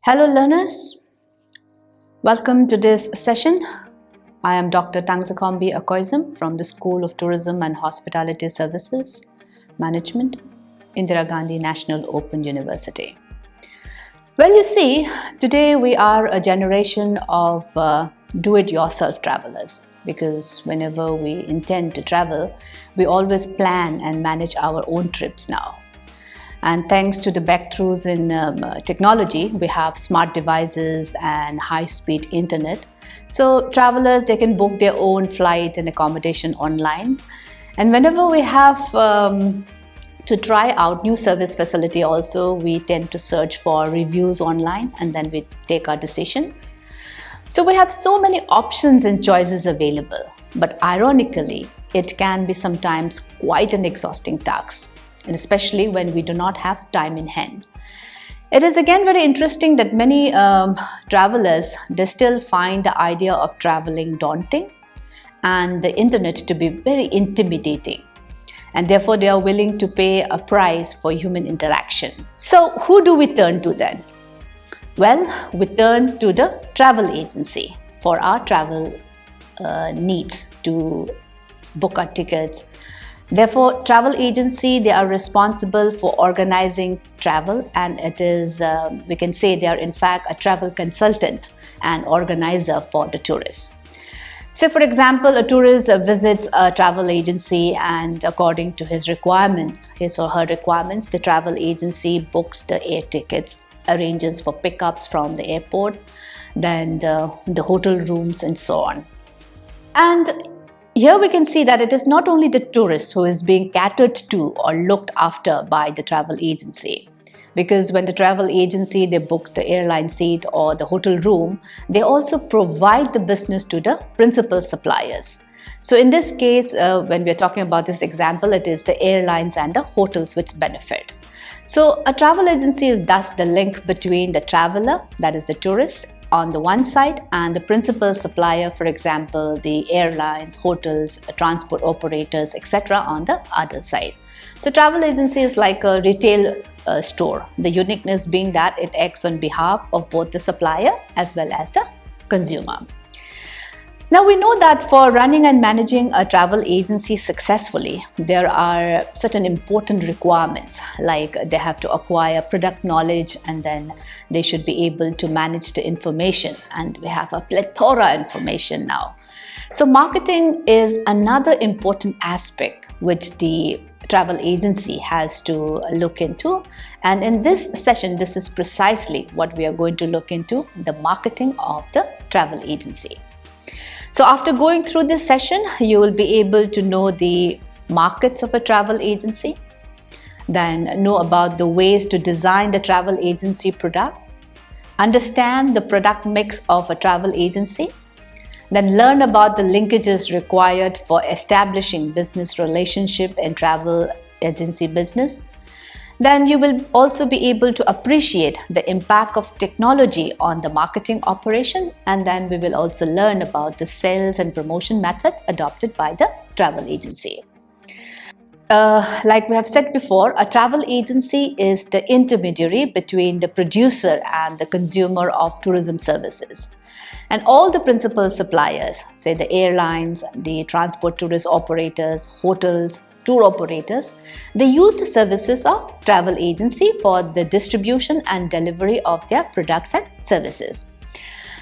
Hello learners, welcome to this session. I am Dr. Tangsakombi Akoizum from the School of Tourism and Hospitality Services Management, Indira Gandhi National Open University. Well, you see, today we are a generation of do-it-yourself travelers because whenever we intend to travel, we always plan and manage our own trips now. And thanks to the breakthroughs in technology, we have smart devices and high-speed internet. So travelers, they can book their own flight and accommodation online. And whenever we have to try out new service facility also, we tend to search for reviews online and then we take our decision. So we have so many options and choices available. But ironically, it can be sometimes quite an exhausting task, and especially when we do not have time in hand. It is again very interesting that many travelers, they still find the idea of traveling daunting and the internet to be very intimidating. And therefore, they are willing to pay a price for human interaction. So who do we turn to then? Well, we turn to the travel agency for our travel needs to book our tickets. Therefore, travel agency, they are responsible for organizing travel, and it is, we can say they are in fact a travel consultant and organizer for the tourists. Say for example, a tourist visits a travel agency and according to his or her requirements, the travel agency books the air tickets, arranges for pickups from the airport, then the hotel rooms and so on. And here we can see that it is not only the tourist who is being catered to or looked after by the travel agency, because when the travel agency, they books the airline seat or the hotel room, they also provide the business to the principal suppliers. So in this case, when we are talking about this example, it is the airlines and the hotels which benefit. So a travel agency is thus the link between the traveler, that is the tourist, on the one side, and the principal supplier, for example, the airlines, hotels, transport operators, etc. on the other side. So travel agency is like a retail store, the uniqueness being that it acts on behalf of both the supplier as well as the consumer. Now we know that for running and managing a travel agency successfully, there are certain important requirements, like they have to acquire product knowledge and then they should be able to manage the information, and we have a plethora of information now. So marketing is another important aspect which the travel agency has to look into, and in this session this is precisely what we are going to look into, the marketing of the travel agency. So after going through this session, you will be able to know the markets of a travel agency, then know about the ways to design the travel agency product, understand the product mix of a travel agency, then learn about the linkages required for establishing business relationship in travel agency business. Then you will also be able to appreciate the impact of technology on the marketing operation, and then we will also learn about the sales and promotion methods adopted by the travel agency. Like we have said before, a travel agency is the intermediary between the producer and the consumer of tourism services. And all the principal suppliers, say the airlines, the transport tourist operators, hotels, tour operators, they use the services of travel agency for the distribution and delivery of their products and services.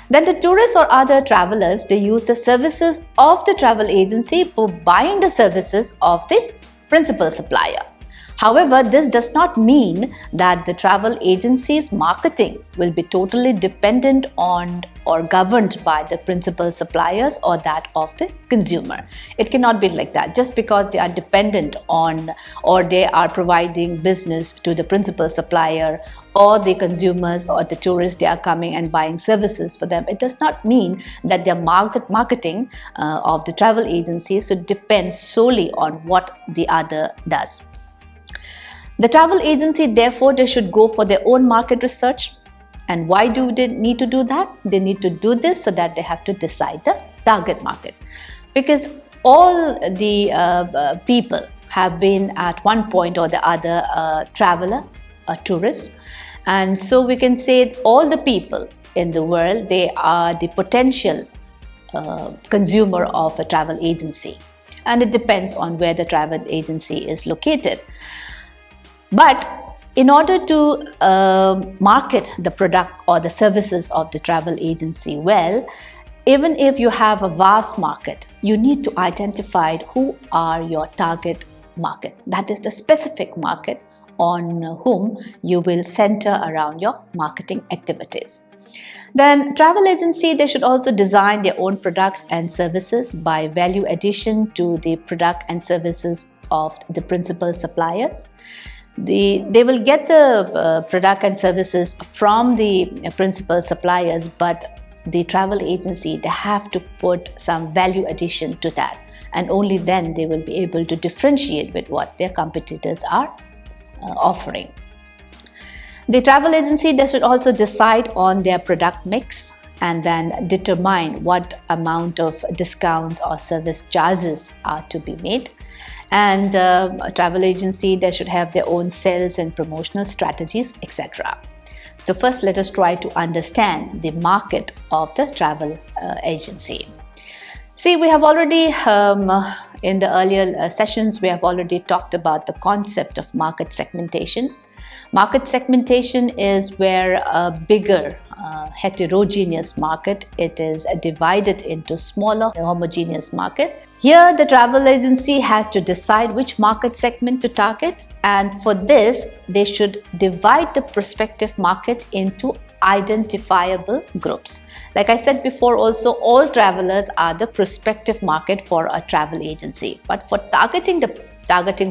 Then the tourists or other travelers, they use the services of the travel agency for buying the services of the principal supplier. However, this does not mean that the travel agency's marketing will be totally dependent on or governed by the principal suppliers or that of the consumer. It cannot be like that. Just because they are dependent on or they are providing business to the principal supplier or the consumers or the tourists, they are coming and buying services for them, it does not mean that their marketing of the travel agency should depend solely on what the other does. The travel agency, therefore, they should go for their own market research. And why do they need to do that? They need to do this so that they have to decide the target market. Because all the people have been at one point or the other a traveler, a tourist, And so we can say all the people in the world, they are the potential consumer of a travel agency. And it depends on where the travel agency is located. But in order to market the product or the services of the travel agency well, even if you have a vast market, you need to identify who are your target market. That is the specific market on whom you will center around your marketing activities. Then travel agency, they should also design their own products and services by value addition to the product and services of the principal suppliers. They will get the product and services from the principal suppliers, but the travel agency, they have to put some value addition to that, and only then they will be able to differentiate with what their competitors are offering. The travel agency, they should also decide on their product mix and then determine what amount of discounts or service charges are to be made. And a travel agency, they should have their own sales and promotional strategies, etc. So first, let us try to understand the market of the travel agency. See, we have already, in the earlier sessions, we have already talked about the concept of market segmentation. Market segmentation is where a bigger heterogeneous market, it is divided into smaller homogeneous market. Here the travel agency has to decide which market segment to target, and for this they should divide the prospective market into identifiable groups. Like I said before also, all travelers are the prospective market for a travel agency, but for targeting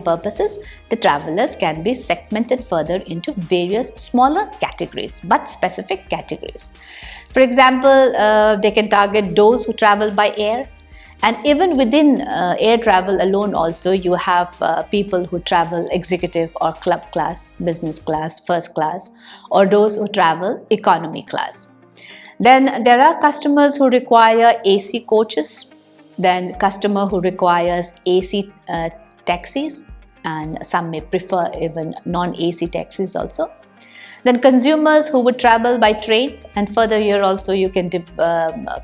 purposes, the travelers can be segmented further into various smaller categories, but specific categories. For example, they can target those who travel by air, and even within air travel alone also, you have people who travel executive or club class, business class, first class, or those who travel economy class. Then there are customers who require AC coaches, then customer who requires AC taxis, and some may prefer even non-AC taxis also. Then consumers who would travel by trains, and further here also you can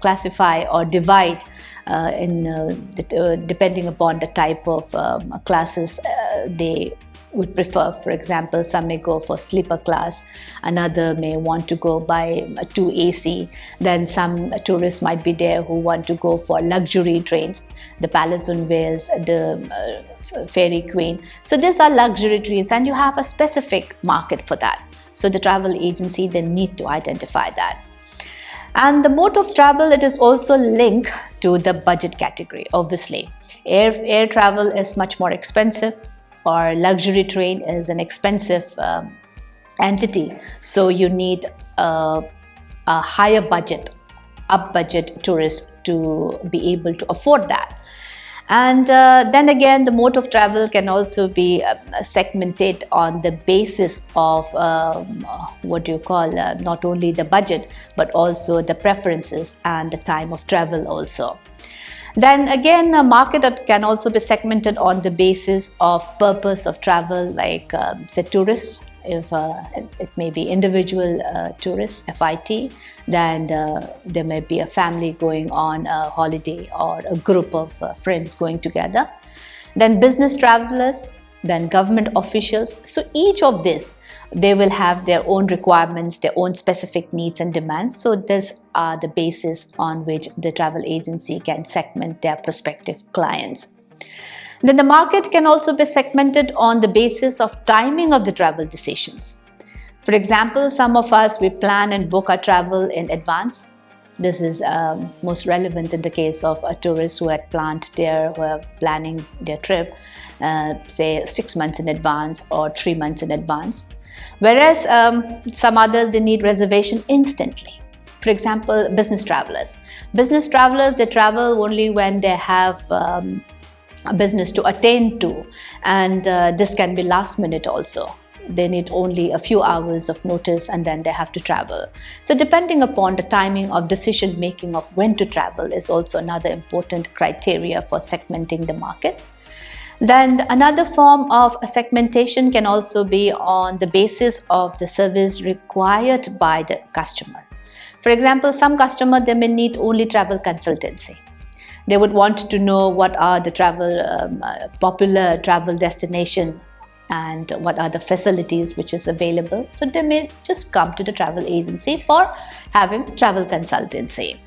classify or divide depending upon the type of classes they would prefer. For example, some may go for sleeper class, another may want to go by 2 AC, then some tourists might be there who want to go for luxury trains, the Palace on Wheels, the Fairy Queen. So these are luxury trains, and you have a specific market for that. So the travel agency, they need to identify that. And the mode of travel, it is also linked to the budget category. Obviously, air travel is much more expensive, or luxury train is an expensive entity. So you need a higher budget, up budget tourist to be able to afford that. And then again, the mode of travel can also be segmented on the basis of not only the budget, but also the preferences and the time of travel also. Then again, a market can also be segmented on the basis of purpose of travel, like say tourists. If it may be individual tourists, FIT, then there may be a family going on a holiday, or a group of friends going together. Then business travelers, then government officials. So each of this, they will have their own requirements, their own specific needs and demands. So these are the basis on which the travel agency can segment their prospective clients. Then the market can also be segmented on the basis of timing of the travel decisions. For example, some of us, we plan and book our travel in advance. This is most relevant in the case of a tourist who were planning their trip, say 6 months in advance or 3 months in advance. Whereas some others, they need reservation instantly. For example, business travelers. Business travelers, they travel only when they have a business to attend to, and this can be last minute also. They need only a few hours of notice and then they have to travel. So depending upon the timing of decision making of when to travel is also another important criteria for segmenting the market. Then another form of segmentation can also be on the basis of the service required by the customer. For example, some customer, they may need only travel consultancy. They would want to know what are the popular travel destination and what are the facilities which is available. So they may just come to the travel agency for having travel consultancy.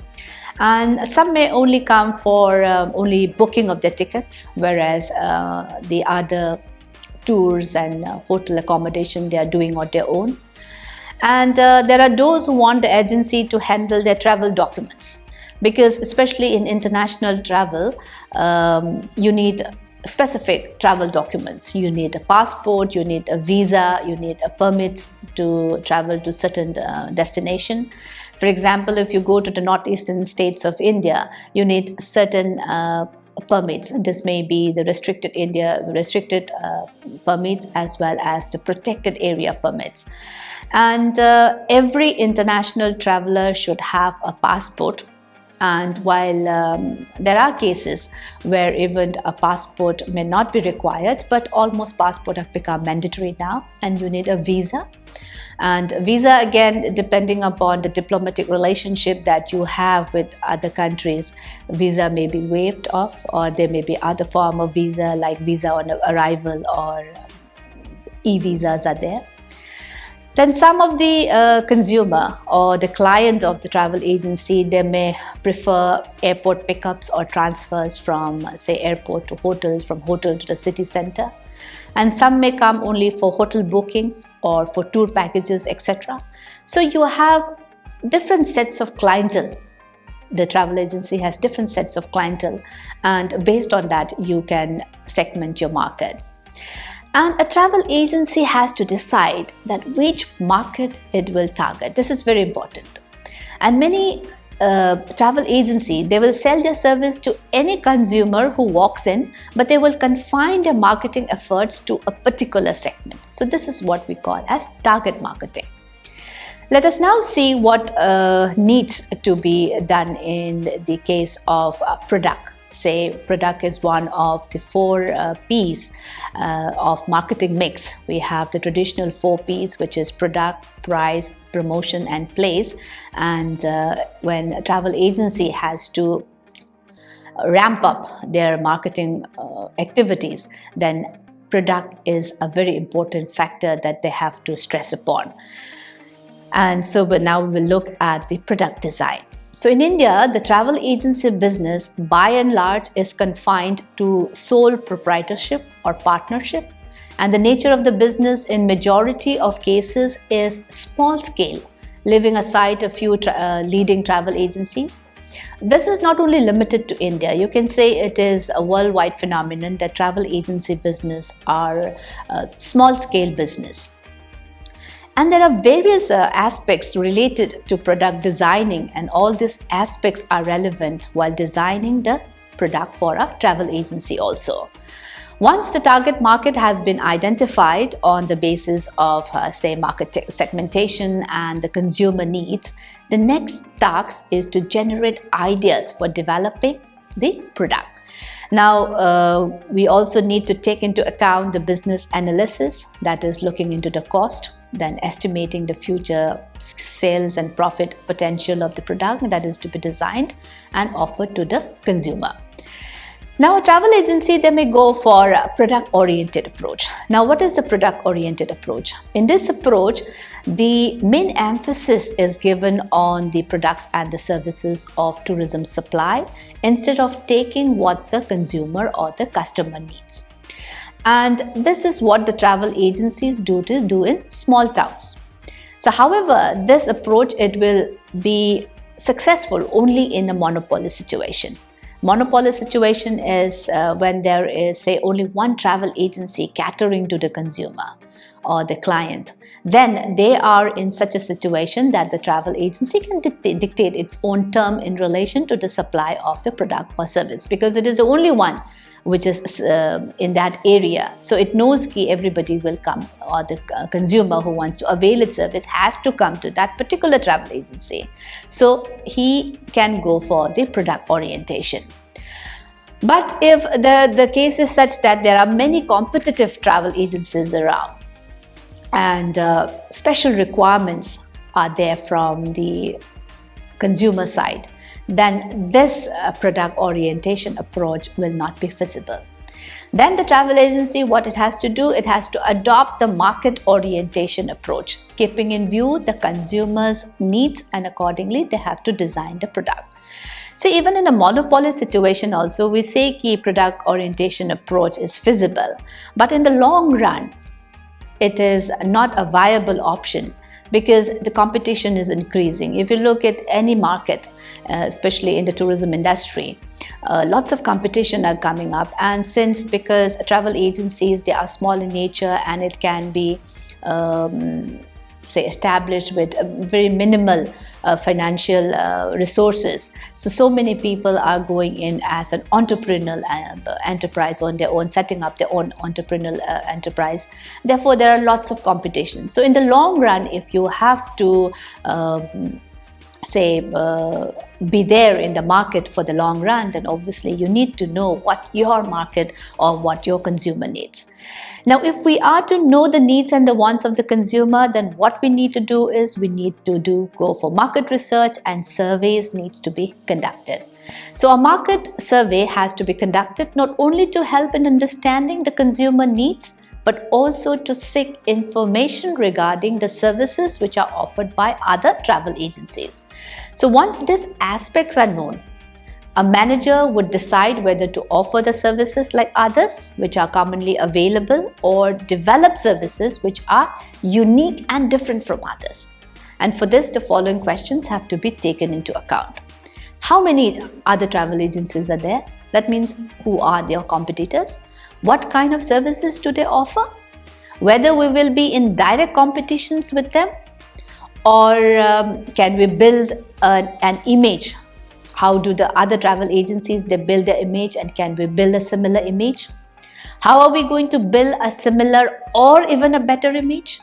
And some may only come for only booking of their tickets, whereas the other tours and hotel accommodation they are doing on their own. And there are those who want the agency to handle their travel documents, because especially in international travel, you need specific travel documents. You need a passport, you need a visa, you need a permit to travel to certain destination. For example, if you go to the northeastern states of India, you need certain permits. This may be the restricted permits as well as the protected area permits. And every international traveler should have a passport. And while there are cases where even a passport may not be required, but almost passport have become mandatory now, and you need a visa. And visa, again, depending upon the diplomatic relationship that you have with other countries, visa may be waived off, or there may be other form of visa like visa on arrival or e-visas are there. Then some of the consumer or the client of the travel agency, they may prefer airport pickups or transfers from, say, airport to hotels, from hotel to the city center. And some may come only for hotel bookings or for tour packages, etc. So you have different sets of clientele. The travel agency has different sets of clientele, and based on that, you can segment your market. And a travel agency has to decide that which market it will target. This is very important. And many travel agency, they will sell their service to any consumer who walks in, but they will confine their marketing efforts to a particular segment. So this is what we call as target marketing. Let us now see what needs to be done in the case of product. Say product is one of the 4 P's of marketing mix. We have the traditional 4 P's, which is product, price, promotion and place. And when a travel agency has to ramp up their marketing activities, then product is a very important factor that they have to stress upon. And so now we will look at the product design. So in India, the travel agency business by and large is confined to sole proprietorship or partnership, and the nature of the business in majority of cases is small scale, leaving aside a few leading travel agencies. This is not only limited to India. You can say it is a worldwide phenomenon that travel agency business are small scale business. And there are various aspects related to product designing, and all these aspects are relevant while designing the product for a travel agency also. Once the target market has been identified on the basis of, say, market segmentation and the consumer needs, the next task is to generate ideas for developing the product. Now, we also need to take into account the business analysis, that is looking into the cost, then estimating the future sales and profit potential of the product that is to be designed and offered to the consumer. Now, a travel agency, they may go for a product-oriented approach. Now, what is the product-oriented approach? In this approach, the main emphasis is given on the products and the services of tourism supply instead of taking what the consumer or the customer needs. And this is what the travel agencies do in small towns. So, however, this approach, it will be successful only in a monopoly situation. Monopoly situation is when there is, say, only one travel agency catering to the consumer or the client. Then they are in such a situation that the travel agency can dictate its own term in relation to the supply of the product or service, because it is the only one which is in that area. So it knows that everybody will come, or the consumer who wants to avail its service has to come to that particular travel agency. So he can go for the product orientation. But if the case is such that there are many competitive travel agencies around and special requirements are there from the consumer side, then this product orientation approach will not be feasible. Then the travel agency, what it has to do, it has to adopt the market orientation approach, keeping in view the consumer's needs, and accordingly they have to design the product. See, even in a monopoly situation also, we say key product orientation approach is feasible, but in the long run, it is not a viable option because the competition is increasing. If you look at any market, especially in the tourism industry, lots of competition are coming up, and because travel agencies, they are small in nature and it can be say established with very minimal financial resources, so many people are going in as an entrepreneurial enterprise on their own, setting up their own entrepreneurial enterprise. Therefore there are lots of competition. So in the long run, if you have to be there in the market for the long run, then obviously you need to know what your market or what your consumer needs. Now, if we are to know the needs and the wants of the consumer, then what we need to do is we need to go for market research, and surveys needs to be conducted. So a market survey has to be conducted not only to help in understanding the consumer needs, but also to seek information regarding the services which are offered by other travel agencies. So once these aspects are known, a manager would decide whether to offer the services like others which are commonly available, or develop services which are unique and different from others. And for this, the following questions have to be taken into account. How many other travel agencies are there? That means, who are their competitors? What kind of services do they offer? Whether we will be in direct competitions with them, or can we build an image? How do the other travel agencies, they build their image, and can we build a similar image? How are we going to build a similar or even a better image?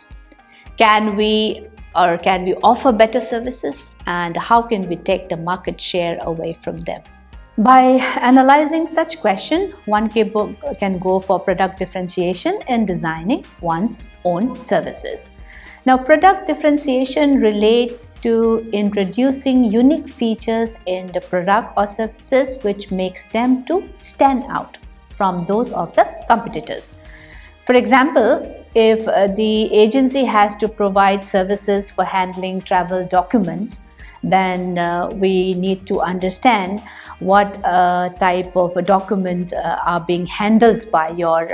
Can we offer better services? And how can we take the market share away from them? By analyzing such question, one can go for product differentiation in designing one's own services. Now, product differentiation relates to introducing unique features in the product or services which makes them to stand out from those of the competitors. For example, if the agency has to provide services for handling travel documents, then we need to understand what type of a document are being handled by your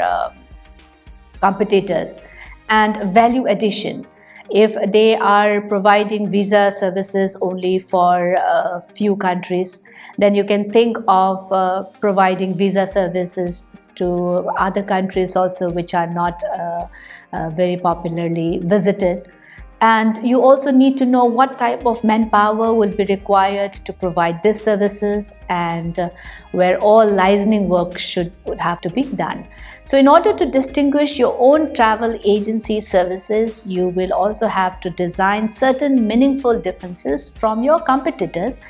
competitors, and value addition. If they are providing visa services only for a few countries, then you can think of providing visa services to other countries also which are not very popularly visited. And you also need to know what type of manpower will be required to provide these services, and where all licensing work would have to be done. So in order to distinguish your own travel agency services, you will also have to design certain meaningful differences from your competitors,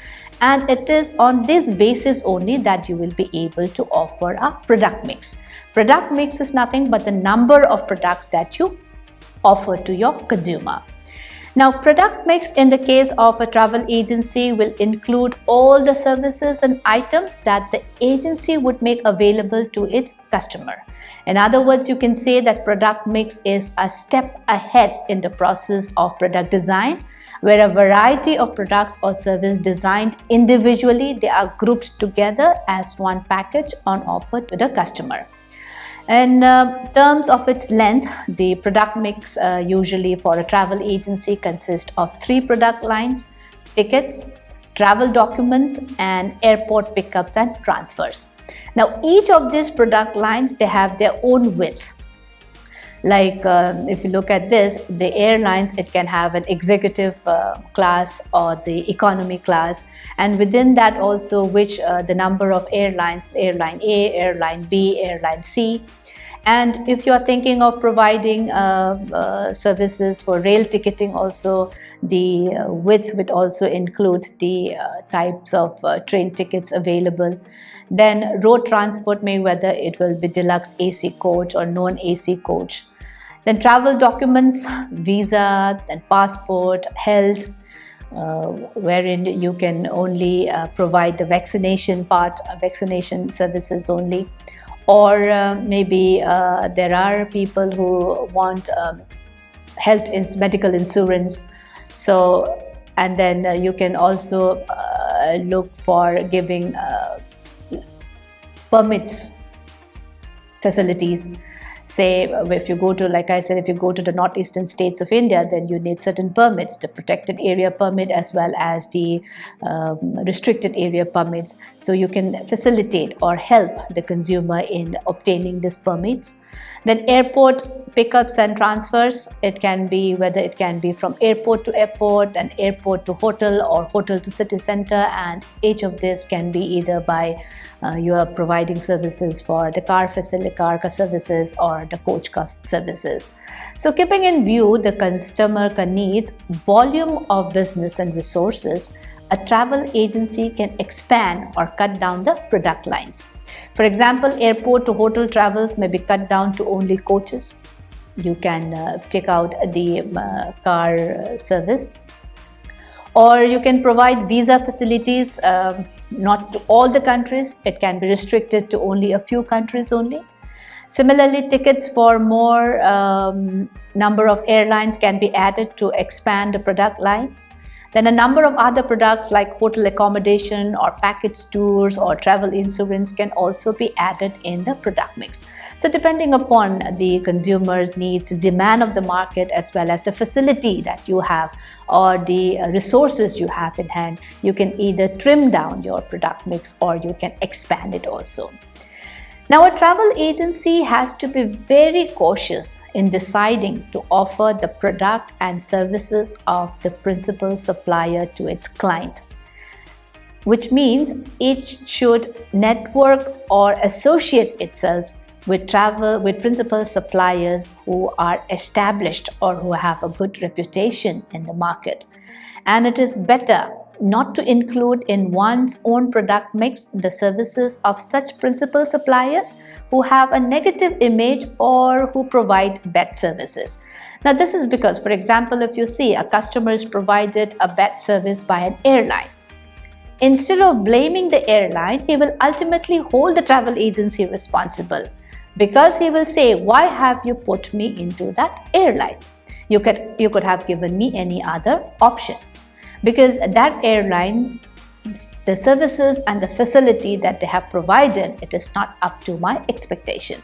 and it is on this basis only that you will be able to offer a product mix. Product mix is nothing but the number of products that you offer to your consumer. Now, product mix in the case of a travel agency will include all the services and items that the agency would make available to its customer. In other words, you can say that product mix is a step ahead in the process of product design, where a variety of products or service designed individually, they are grouped together as one package on offer to the customer. In terms of its length, the product mix usually for a travel agency consists of 3 product lines: tickets, travel documents, and airport pickups and transfers. Now, each of these product lines, they have their own width. Like if you look at this, the airlines, it can have an executive class or the economy class, and within that also the number of airlines, airline A, airline B, airline C. And if you are thinking of providing services for rail ticketing also, the width would also include the types of train tickets available. Then road transport, may whether it will be deluxe AC coach or non-AC coach. Then travel documents, visa, then passport, health, wherein you can only provide the vaccination part, vaccination services only. Or maybe there are people who want medical insurance. So, and then you can also look for giving permits facilities. Say, if you go to, like I said, if you go to the northeastern states of India, then you need certain permits, the protected area permit as well as the restricted area permits. So you can facilitate or help the consumer in obtaining these permits. Then airport pickups and transfers, it can be whether it can be from airport to airport and airport to hotel or hotel to city center, and each of this can be either by you are providing services for the car services or the coach car services. So keeping in view the customer needs, volume of business and resources, a travel agency can expand or cut down the product lines. For example, airport to hotel travels may be cut down to only coaches. You can take out the car service, or you can provide visa facilities, not to all the countries. It can be restricted to only a few countries only. Similarly, tickets for more number of airlines can be added to expand the product line. Then a number of other products like hotel accommodation or package tours or travel insurance can also be added in the product mix. So depending upon the consumer's needs, demand of the market, as well as the facility that you have or the resources you have in hand, you can either trim down your product mix or you can expand it also. Now, a travel agency has to be very cautious in deciding to offer the product and services of the principal supplier to its client, which means it should network or associate itself with principal suppliers who are established or who have a good reputation in the market. And it is better not to include in one's own product mix the services of such principal suppliers who have a negative image or who provide bad services. Now, this is because, for example, if you see a customer is provided a bad service by an airline, instead of blaming the airline, he will ultimately hold the travel agency responsible, because he will say, why have you put me into that airline? You could have given me any other option. Because that airline, the services and the facility that they have provided, it is not up to my expectation.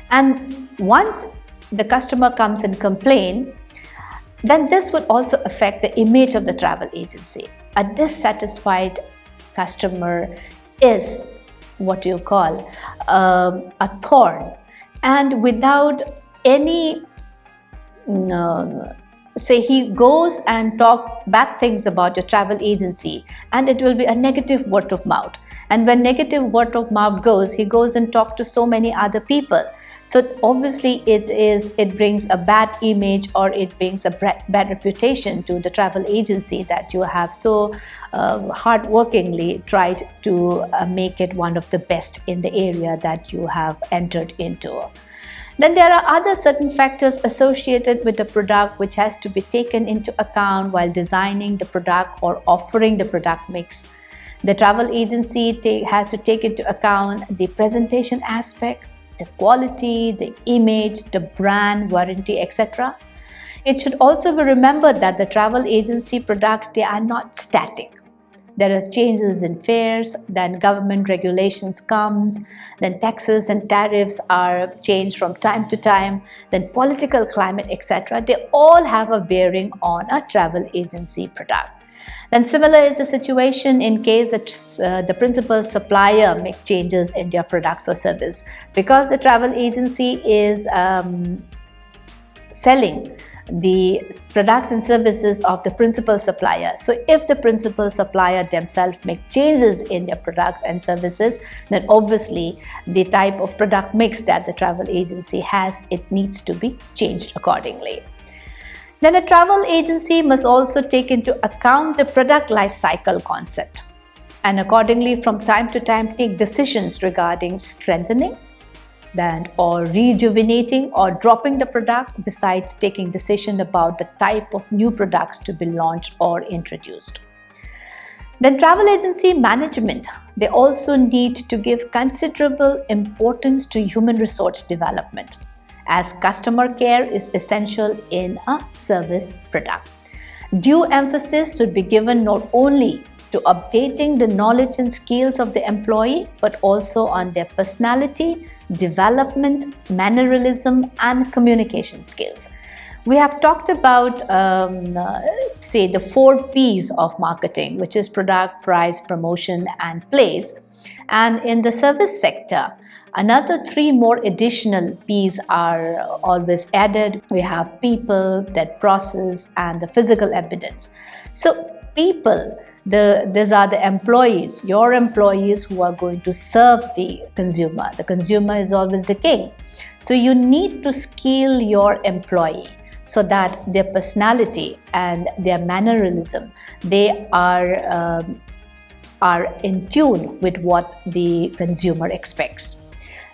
And once the customer comes and complains, then this would also affect the image of the travel agency. A dissatisfied customer is what you call a thorn. And without any say he goes and talk bad things about your travel agency, and it will be a negative word of mouth. And when negative word of mouth goes, he goes and talk to so many other people. So obviously it brings a bad image, or it brings a bad reputation to the travel agency that you have so hardworkingly tried to make it one of the best in the area that you have entered into. Then there are other certain factors associated with the product which has to be taken into account while designing the product or offering the product mix. The travel agency has to take into account the presentation aspect, the quality, the image, the brand, warranty, etc. It should also be remembered that the travel agency products, they are not static. There are changes in fares, then government regulations comes, then taxes and tariffs are changed from time to time, then political climate, etc. They all have a bearing on a travel agency product. Then similar is the situation in case that the principal supplier makes changes in their products or service. Because the travel agency is selling the products and services of the principal supplier. So if the principal supplier themselves make changes in their products and services, then obviously the type of product mix that the travel agency has, it needs to be changed accordingly. Then a travel agency must also take into account the product life cycle concept, and accordingly from time to time take decisions regarding strengthening or rejuvenating or dropping the product, besides taking decision about the type of new products to be launched or introduced. Then travel agency management, they also need to give considerable importance to human resource development, as customer care is essential in a service product. Due emphasis should be given not only to updating the knowledge and skills of the employee, but also on their personality, development, mannerism, and communication skills. We have talked about, say, the 4 P's of marketing, which is product, price, promotion, and place. And in the service sector, another 3 more additional P's are always added. We have people, that process, and the physical evidence. So people, these are the employees, your employees who are going to serve the consumer. The consumer is always the king. So you need to skill your employee so that their personality and their mannerism, they are in tune with what the consumer expects.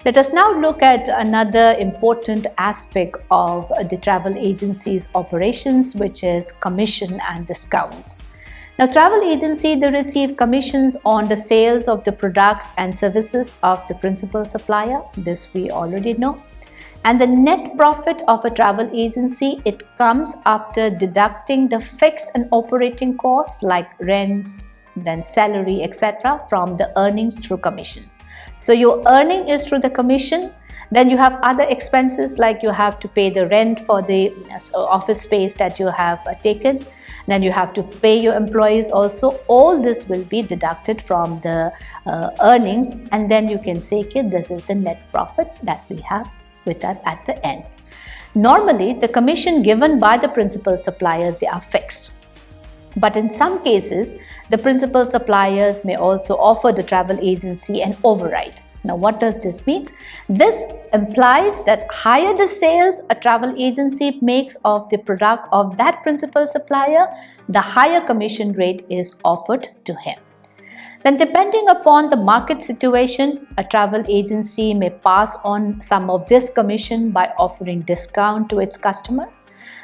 Let us now look at another important aspect of the travel agency's operations, which is commission and discounts. Now, travel agency, they receive commissions on the sales of the products and services of the principal supplier. This we already know. And the net profit of a travel agency, it comes after deducting the fixed and operating costs like rent, then salary, etc. from the earnings through commissions. So your earning is through the commission. Then you have other expenses, like you have to pay the rent for the office space that you have taken. Then you have to pay your employees also. All this will be deducted from the earnings, and then you can say, okay, this is the net profit that we have with us at the end. Normally, the commission given by the principal suppliers, they are fixed. But in some cases, the principal suppliers may also offer the travel agency an override. Now, what does this mean? This implies that higher the sales a travel agency makes of the product of that principal supplier, the higher commission rate is offered to him. Then, depending upon the market situation, a travel agency may pass on some of this commission by offering discount to its customer,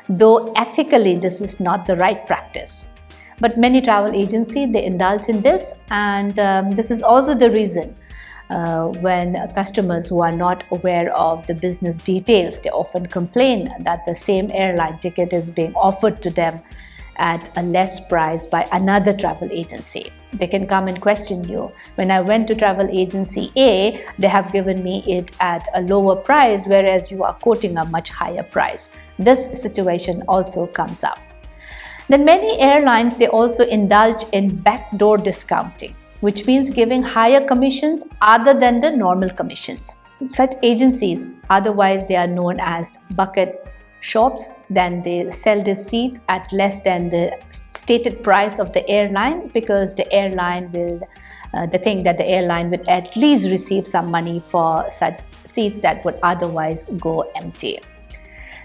though ethically this is not the right practice. But many travel agencies, they indulge in this, and this is also the reason when customers who are not aware of the business details, they often complain that the same airline ticket is being offered to them at a less price by another travel agency. They can come and question you. When I went to travel agency A, they have given me it at a lower price, whereas you are quoting a much higher price. This situation also comes up. Then many airlines, they also indulge in backdoor discounting, which means giving higher commissions other than the normal commissions. Such agencies, otherwise they are known as bucket shops, then they sell the seats at less than the stated price of the airlines, because the airline will, they think that the airline will at least receive some money for such seats that would otherwise go empty.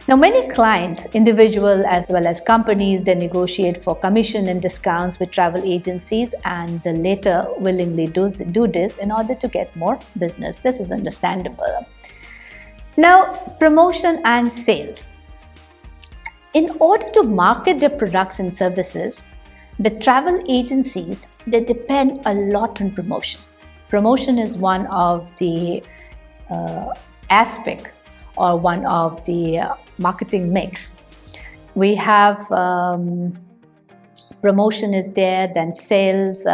Now, many clients, individual as well as companies, they negotiate for commission and discounts with travel agencies, and the latter willingly do this in order to get more business. This is understandable. Now, promotion and sales. In order to market their products and services, the travel agencies, they depend a lot on promotion. Promotion is one of the aspects or one of the marketing mix. We have promotion is there, then sales,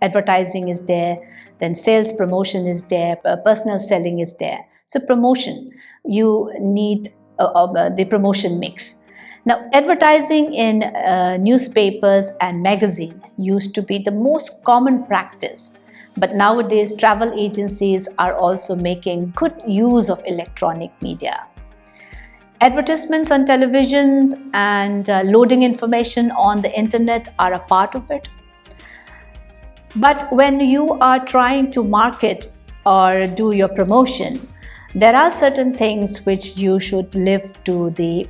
advertising is there, then sales promotion is there, personal selling is there. So promotion, you need the promotion mix. Now, advertising in newspapers and magazine used to be the most common practice. But nowadays, travel agencies are also making good use of electronic media. Advertisements on televisions and loading information on the internet are a part of it. But when you are trying to market or do your promotion, there are certain things which you should leave to the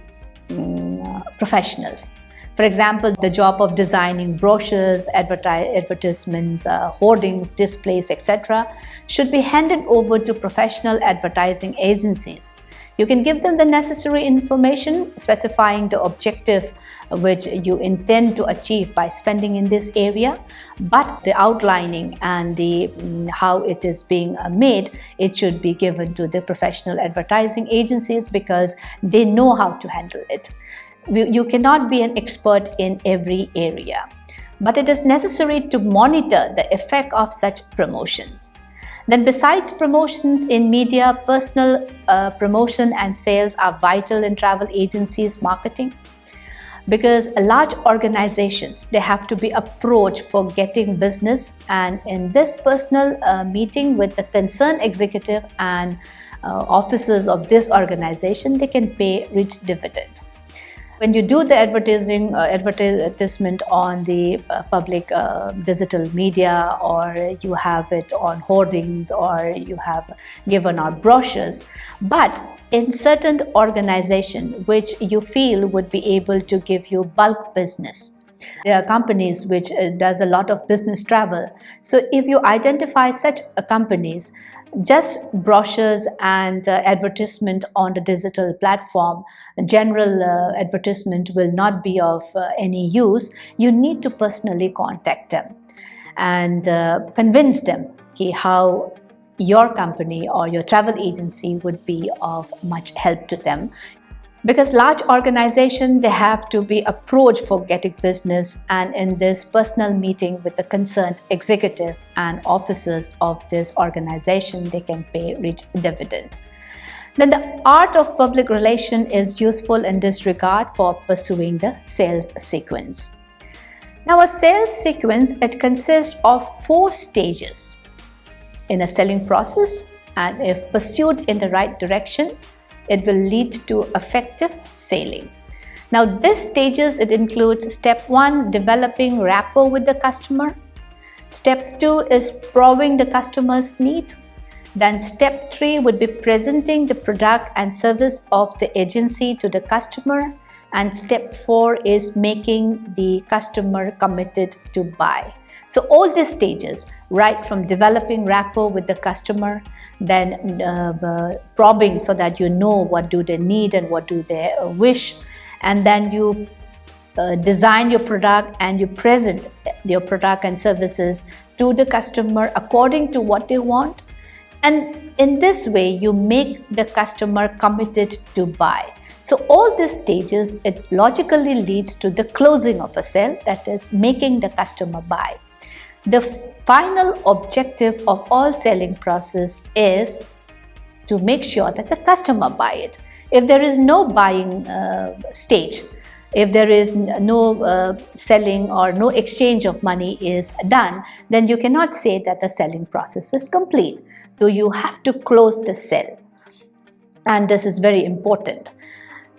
professionals. For example, the job of designing brochures, advertisements, hoardings, displays, etc. should be handed over to professional advertising agencies. You can give them the necessary information specifying the objective which you intend to achieve by spending in this area, but the outlining and the how it is being made, it should be given to the professional advertising agencies because they know how to handle it. You cannot be an expert in every area, but it is necessary to monitor the effect of such promotions. Then besides promotions in media, personal promotion and sales are vital in travel agencies marketing, because large organizations, they have to be approached for getting business, and in this personal meeting with the concerned executive and officers of this organization, they can pay rich dividend. When you do the advertisement on the public digital media, or you have it on hoardings, or you have given out brochures, but in certain organization which you feel would be able to give you bulk business. There are companies which does a lot of business travel. So if you identify such companies, just brochures and advertisement on the digital platform, general advertisement will not be of any use. You need to personally contact them and convince them how your company or your travel agency would be of much help to them. Because large organizations, they have to be approached for getting business, and in this personal meeting with the concerned executive and officers of this organization, they can pay rich dividend. Then the art of public relation is useful in this regard for pursuing the sales sequence. Now a sales sequence, it consists of 4 stages in a selling process, and if pursued in the right direction, it will lead to effective selling. Now these stages, it includes step 1, developing rapport with the customer. Step 2 is proving the customer's need. Then step 3 would be presenting the product and service of the agency to the customer. And step 4 is making the customer committed to buy. So all these stages, right from developing rapport with the customer, then probing so that you know what do they need and what do they wish, and then you design your product and you present your product and services to the customer according to what they want. And in this way, you make the customer committed to buy. So all these stages, it logically leads to the closing of a sale, that is making the customer buy. The final objective of all selling process is to make sure that the customer buy it. If there is no buying stage, if there is no selling or no exchange of money is done, then you cannot say that the selling process is complete. So you have to close the sale, and this is very important.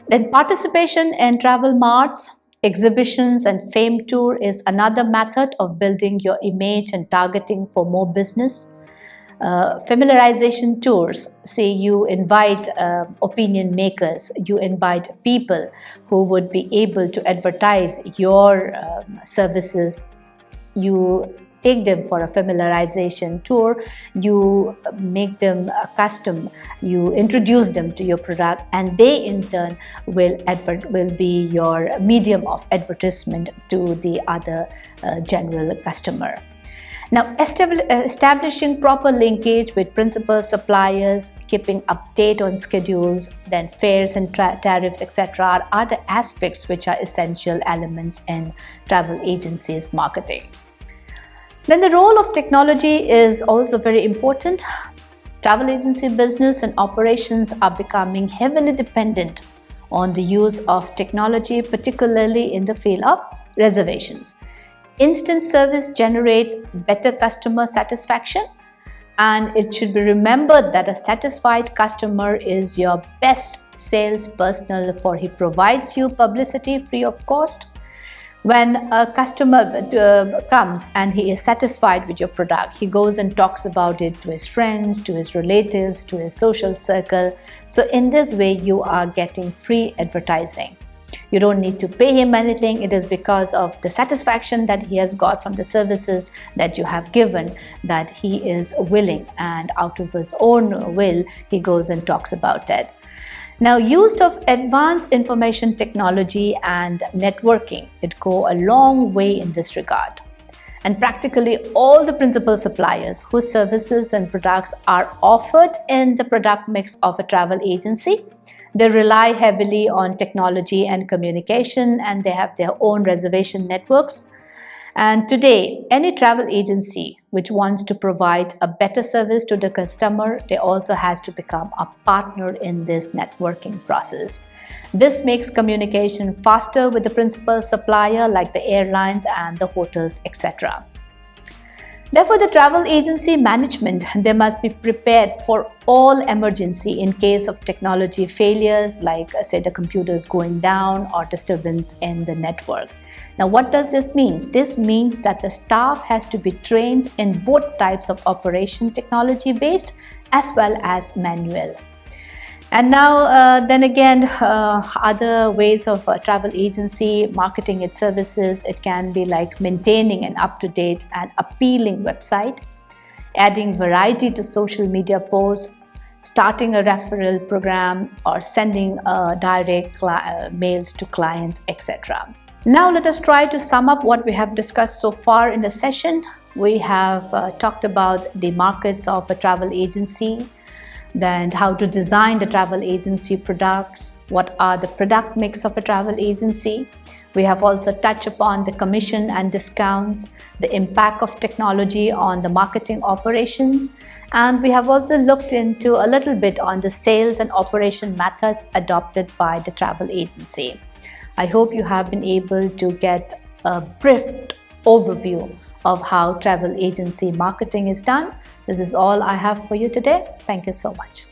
Then participation in travel marts, exhibitions and fame tour is another method of building your image and targeting for more business. Familiarization tours, say you invite opinion makers, you invite people who would be able to advertise your services. You take them for a familiarization tour, you make them accustomed, you introduce them to your product, and they in turn will be your medium of advertisement to the other general customer. Now, establishing proper linkage with principal suppliers, keeping update on schedules, then fares and tariffs, etc. are other aspects which are essential elements in travel agencies marketing. Then the role of technology is also very important. Travel agency business and operations are becoming heavily dependent on the use of technology, particularly in the field of reservations. Instant service generates better customer satisfaction, And it should be remembered that a satisfied customer is your best sales personnel, for he provides you publicity free of cost. When a customer comes and he is satisfied with your product, he goes and talks about it to his friends, to his relatives, to his social circle. So in this way, you are getting free advertising. You don't need to pay him anything. It is because of the satisfaction that he has got from the services that you have given that he is willing, and out of his own will, he goes and talks about it. Now, use of advanced information technology and networking, it go a long way in this regard. And practically all the principal suppliers whose services and products are offered in the product mix of a travel agency, they rely heavily on technology and communication, and they have their own reservation networks. And today, any travel agency which wants to provide a better service to the customer, they also has to become a partner in this networking process. This makes communication faster with the principal supplier like the airlines and the hotels, etc. Therefore, the travel agency management, they must be prepared for all emergency in case of technology failures, like say the computers going down or disturbance in the network. Now, what does this mean? This means that the staff has to be trained in both types of operation, technology based as well as manual. And now, then again, other ways of travel agency marketing its services, it can be like maintaining an up-to-date and appealing website, adding variety to social media posts, starting a referral program, or sending direct mails to clients, etc. Now, let us try to sum up what we have discussed so far in the session. We have talked about the markets of a travel agency, then how to design the travel agency products, what are the product mix of a travel agency. We have also touched upon the commission and discounts, the impact of technology on the marketing operations, and we have also looked into a little bit on the sales and operation methods adopted by the travel agency. I hope you have been able to get a brief overview of how travel agency marketing is done. This is all I have for you today. Thank you so much.